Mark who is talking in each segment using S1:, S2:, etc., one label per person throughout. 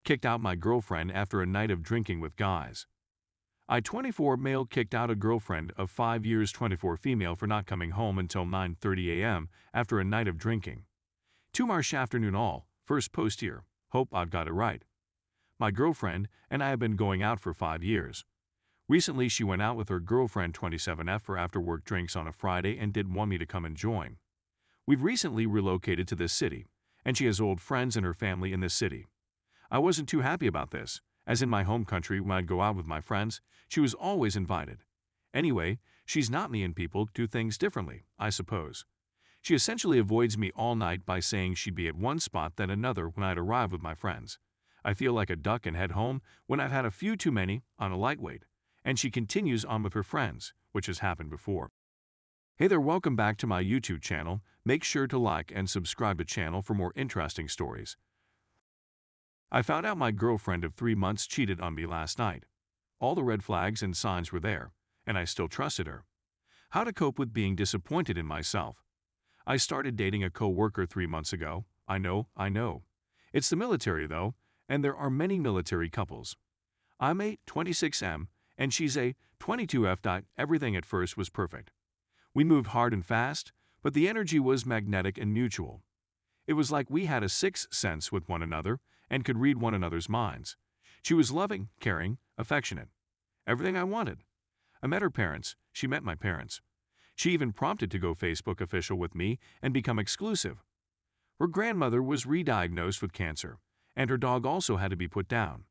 S1: kicked out my girlfriend after a night of drinking with guys. I, 24 male, kicked out a girlfriend of 5 years, 24 female, for not coming home until 9:30 a.m. after a night of drinking. 2 March afternoon all, first post here, hope I've got it right. My girlfriend and I have been going out for 5 years. Recently she went out with her girlfriend 27F for after work drinks on a Friday and did want me to come and join. We've recently relocated to this city, and she has old friends and her family in this city. I wasn't too happy about this, as in my home country when I'd go out with my friends, she was always invited. Anyway, she's not me and people do things differently, I suppose. She essentially avoids me all night by saying she'd be at one spot then another when I'd arrive with my friends. I feel like a duck and head home when I've had a few too many on a lightweight, and she continues on with her friends, which has happened before. Hey there, welcome back to my YouTube channel. Make sure to like and subscribe to the channel for more interesting stories. I found out my girlfriend of 3 months cheated on me last night. All the red flags and signs were there, and I still trusted her. How to cope with being disappointed in myself. I started dating a co-worker 3 months ago. I know. It's the military though, and there are many military couples. I'm a 26M, and she's a 22F. Everything at first was perfect. We moved hard and fast, but the energy was magnetic and mutual. It was like we had a sixth sense with one another and could read one another's minds. She was loving, caring, affectionate. Everything I wanted. I met her parents. She met my parents. She even prompted to go Facebook official with me and become exclusive. Her grandmother was re-diagnosed with cancer, and her dog also had to be put down.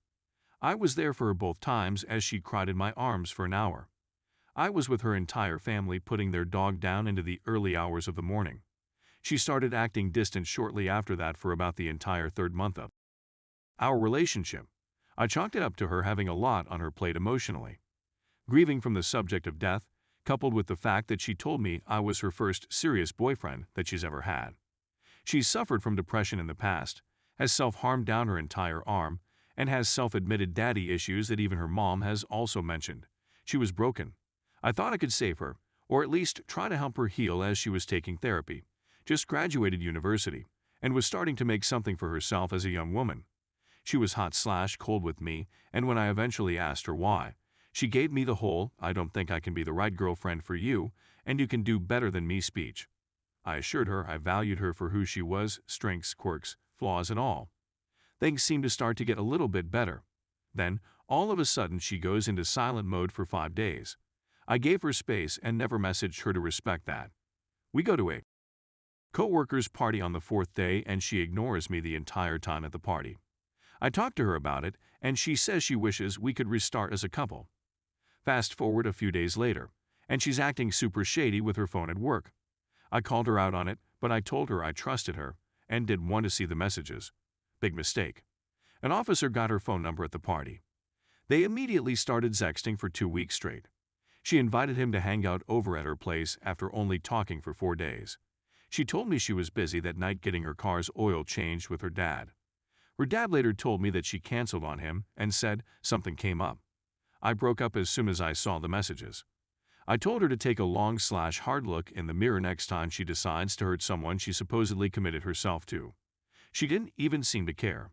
S1: I was there for her both times as she cried in my arms for an hour. I was with her entire family putting their dog down into the early hours of the morning. She started acting distant shortly after that for about the entire 3rd month of our relationship. I chalked it up to her having a lot on her plate emotionally. Grieving from the subject of death, coupled with the fact that she told me I was her first serious boyfriend that she's ever had. She's suffered from depression in the past, has self-harmed down her entire arm, and has self-admitted daddy issues that even her mom has also mentioned. She was broken. I thought I could save her, or at least try to help her heal as she was taking therapy, just graduated university, and was starting to make something for herself as a young woman. She was hot/cold with me, and when I eventually asked her why, she gave me the whole, "I don't think I can be the right girlfriend for you, and you can do better than me" speech. I assured her I valued her for who she was, strengths, quirks, flaws, and all. Things seemed to start to get a little bit better. Then, all of a sudden, she goes into silent mode for 5 days. I gave her space and never messaged her to respect that. We go to a co-worker's party on the 4th day, and she ignores me the entire time at the party. I talked to her about it, and she says she wishes we could restart as a couple. Fast forward a few days later, and she's acting super shady with her phone at work. I called her out on it, but I told her I trusted her and didn't want to see the messages. Big mistake. An officer got her phone number at the party. They immediately started sexting for 2 weeks straight. She invited him to hang out over at her place after only talking for 4 days. She told me she was busy that night getting her car's oil changed with her dad. Her dad later told me that she canceled on him and said something came up. I broke up as soon as I saw the messages. I told her to take a long/hard look in the mirror next time she decides to hurt someone she supposedly committed herself to. She didn't even seem to care.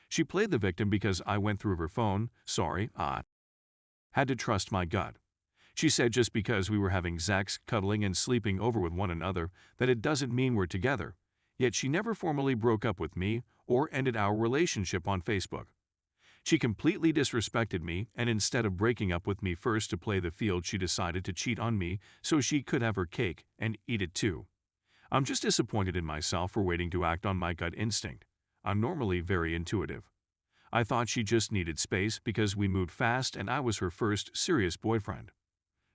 S1: She played the victim because I went through her phone. Sorry, I had to trust my gut. She said just because we were having sex, cuddling, and sleeping over with one another that it doesn't mean we're together. Yet she never formally broke up with me or ended our relationship on Facebook. She completely disrespected me, and instead of breaking up with me first to play the field, she decided to cheat on me so she could have her cake and eat it too. I'm just disappointed in myself for waiting to act on my gut instinct. I'm normally very intuitive. I thought she just needed space because we moved fast and I was her first serious boyfriend.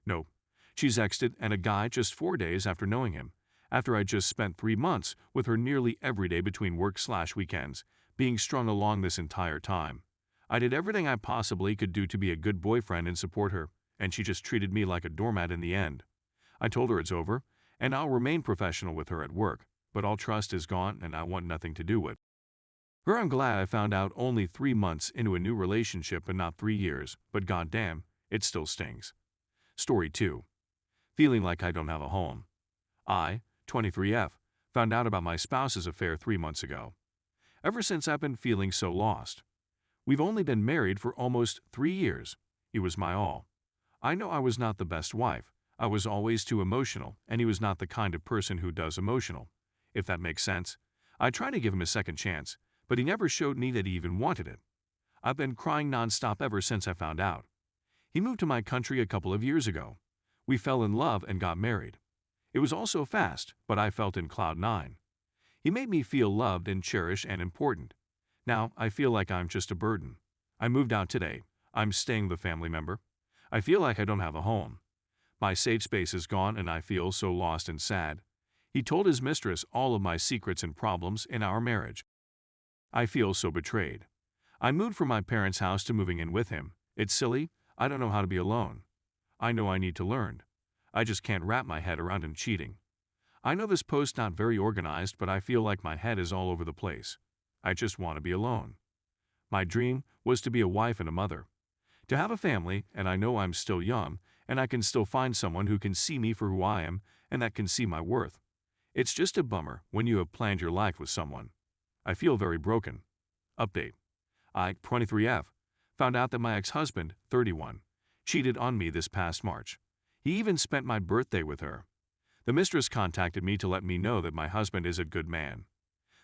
S1: No, she's exted and a guy just 4 days after knowing him, after I just spent 3 months with her nearly every day between work/weekends, being strung along this entire time. I did everything I possibly could do to be a good boyfriend and support her, and she just treated me like a doormat in the end. I told her it's over, and I'll remain professional with her at work, but all trust is gone and I want nothing to do with her. I'm glad I found out only 3 months into a new relationship and not 3 years, but goddamn, it still stings. Story 2. Feeling like I don't have a home. I, 23F, found out about my spouse's affair 3 months ago. Ever since I've been feeling so lost. We've only been married for almost 3 years. He was my all. I know I was not the best wife. I was always too emotional, and he was not the kind of person who does emotional, if that makes sense. I tried to give him a second chance, but he never showed me that he even wanted it. I've been crying nonstop ever since I found out. He moved to my country a couple of years ago. We fell in love and got married. It was all so fast, but I felt in cloud nine. He made me feel loved and cherished and important. Now I feel like I'm just a burden. I moved out today. I'm staying with a family member. I feel like I don't have a home. My safe space is gone and I feel so lost and sad. He told his mistress all of my secrets and problems in our marriage. I feel so betrayed. I moved from my parents' house to moving in with him. It's silly. I don't know how to be alone. I know I need to learn. I just can't wrap my head around him cheating. I know this post's not very organized, but I feel like my head is all over the place. I just want to be alone. My dream was to be a wife and a mother. To have a family, and I know I'm still young, and I can still find someone who can see me for who I am and that can see my worth. It's just a bummer when you have planned your life with someone. I feel very broken. Update. I, 23F, found out that my ex-husband, 31, cheated on me this past March. He even spent my birthday with her. The mistress contacted me to let me know that my husband is a good man.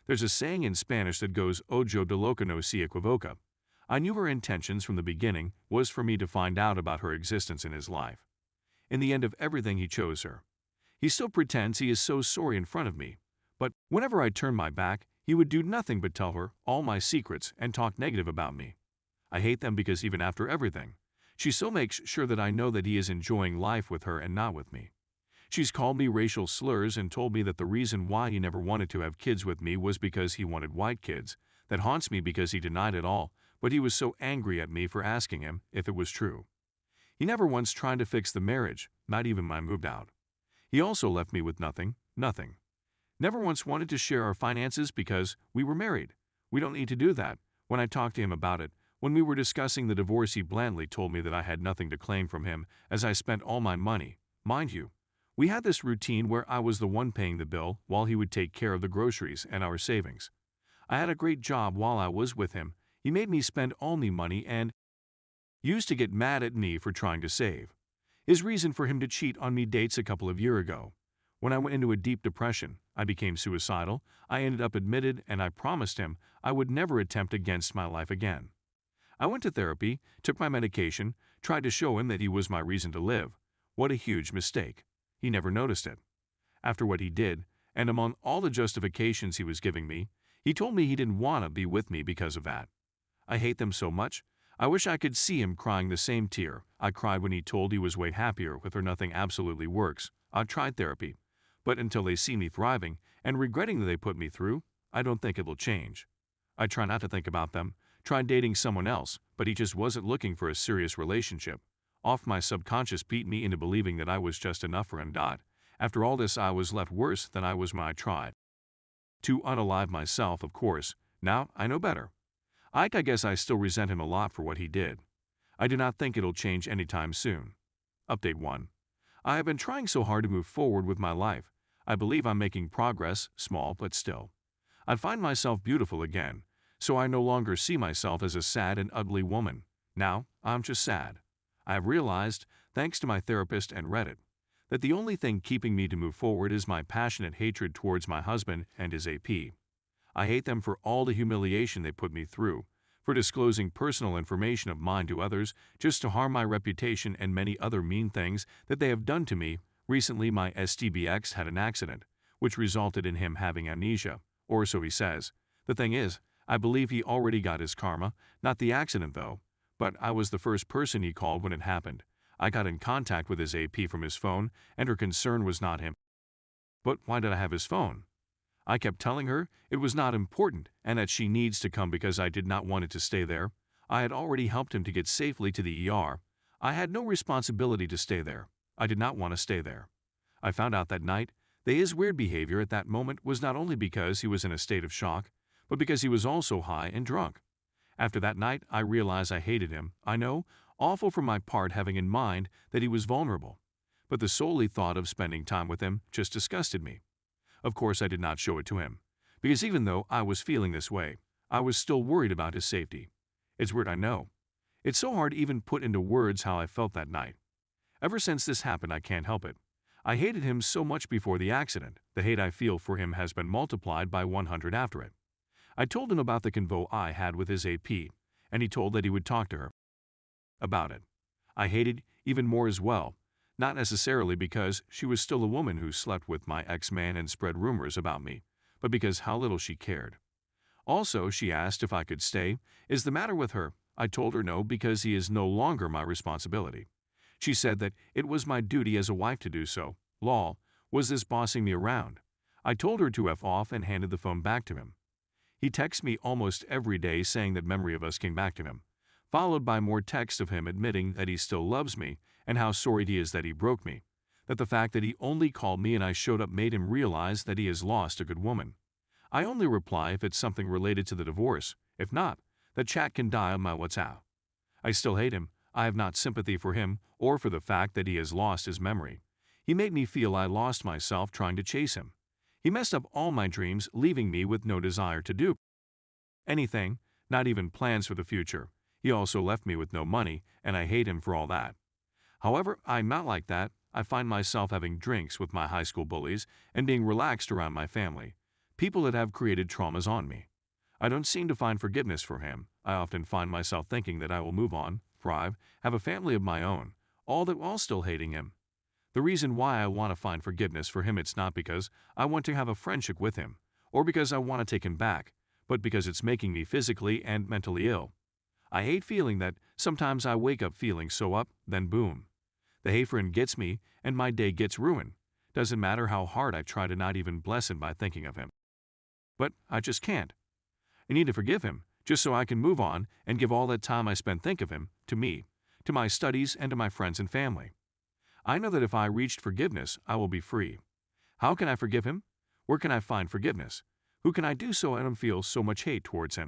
S1: There's a saying in Spanish that goes, "Ojo de loco no se equivoca." I knew her intentions from the beginning was for me to find out about her existence in his life. In the end of everything, he chose her. He still pretends he is so sorry in front of me, but whenever I turn my back, he would do nothing but tell her all my secrets and talk negative about me. I hate them because even after everything, she still makes sure that I know that he is enjoying life with her and not with me. She's called me racial slurs and told me that the reason why he never wanted to have kids with me was because he wanted white kids. That haunts me because he denied it all, but he was so angry at me for asking him if it was true. He never once tried to fix the marriage, not even when I moved out. He also left me with nothing. Never once wanted to share our finances because we were married. We don't need to do that. When I talked to him about it, when we were discussing the divorce, he blandly told me that I had nothing to claim from him as I spent all my money. Mind you, we had this routine where I was the one paying the bill while he would take care of the groceries and our savings. I had a great job while I was with him. He made me spend all my money and used to get mad at me for trying to save. His reason for him to cheat on me dates a couple of years ago. When I went into a deep depression, I became suicidal, I ended up admitted, and I promised him I would never attempt against my life again. I went to therapy, took my medication, tried to show him that he was my reason to live. What a huge mistake. He never noticed it. After what he did, and among all the justifications he was giving me, he told me he didn't want to be with me because of that. I hate them so much. I wish I could see him crying the same tear I cried when he told he was way happier with her. Nothing absolutely works. I've tried therapy, but until they see me thriving and regretting that they put me through, I don't think it will change. I try not to think about them, tried dating someone else, but he just wasn't looking for a serious relationship. Off my subconscious beat me into believing that I was just enough for him. After all this, I was left worse than I was when I tried to unalive myself, of course. Now I know better. I guess I still resent him a lot for what he did. I do not think it'll change anytime soon. Update 1. I have been trying so hard to move forward with my life. I believe I'm making progress, small but still. I find myself beautiful again, so I no longer see myself as a sad and ugly woman. Now, I'm just sad. I have realized, thanks to my therapist and Reddit, that the only thing keeping me to move forward is my passionate hatred towards my husband and his AP. I hate them for all the humiliation they put me through, for disclosing personal information of mine to others just to harm my reputation and many other mean things that they have done to me. Recently, my STBX had an accident, which resulted in him having amnesia, or so he says. The thing is, I believe he already got his karma, not the accident though, but I was the first person he called when it happened. I got in contact with his AP from his phone, and her concern was not him. But why did I have his phone? I kept telling her it was not important and that she needs to come because I did not want it to stay there. I had already helped him to get safely to the ER. I had no responsibility to stay there. I did not want to stay there. I found out that night that his weird behavior at that moment was not only because he was in a state of shock, but because he was also high and drunk. After that night, I realized I hated him. I know, awful for my part having in mind that he was vulnerable, but the solely thought of spending time with him just disgusted me. Of course, I did not show it to him, because even though I was feeling this way, I was still worried about his safety. It's weird, I know. It's so hard to even put into words how I felt that night. Ever since this happened, I can't help it. I hated him so much before the accident. The hate I feel for him has been multiplied by 100 after it. I told him about the convo I had with his AP, and he told that he would talk to her about it. I hated even more as well, not necessarily because she was still a woman who slept with my ex-man and spread rumors about me, but because how little she cared. Also, she asked if I could stay. Is the matter with her? I told her no, because he is no longer my responsibility. She said that it was my duty as a wife to do so. Lol, was this bossing me around? I told her to F off and handed the phone back to him. He texts me almost every day saying that memory of us came back to him, followed by more texts of him admitting that he still loves me and how sorry he is that he broke me, that the fact that he only called me and I showed up made him realize that he has lost a good woman. I only reply if it's something related to the divorce. If not, the chat can die on my WhatsApp. I still hate him. I have not sympathy for him or for the fact that he has lost his memory. He made me feel I lost myself trying to chase him. He messed up all my dreams, leaving me with no desire to do anything, not even plans for the future. He also left me with no money, and I hate him for all that. However, I'm not like that. I find myself having drinks with my high school bullies and being relaxed around my family, people that have created traumas on me. I don't seem to find forgiveness for him. I often find myself thinking that I will move on, thrive, have a family of my own, all that while still hating him. The reason why I want to find forgiveness for him, it's not because I want to have a friendship with him, or because I want to take him back, but because it's making me physically and mentally ill. I hate feeling that sometimes I wake up feeling so up, then boom. The hate for him gets me, and my day gets ruined. Doesn't matter how hard I try to not even bless him by thinking of him. But I just can't. I need to forgive him, just so I can move on and give all that time I spent thinking of him to me, to my studies, and to my friends and family. I know that if I reached forgiveness, I will be free. How can I forgive him? Where can I find forgiveness? Who can I do so I don't feel so much hate towards him?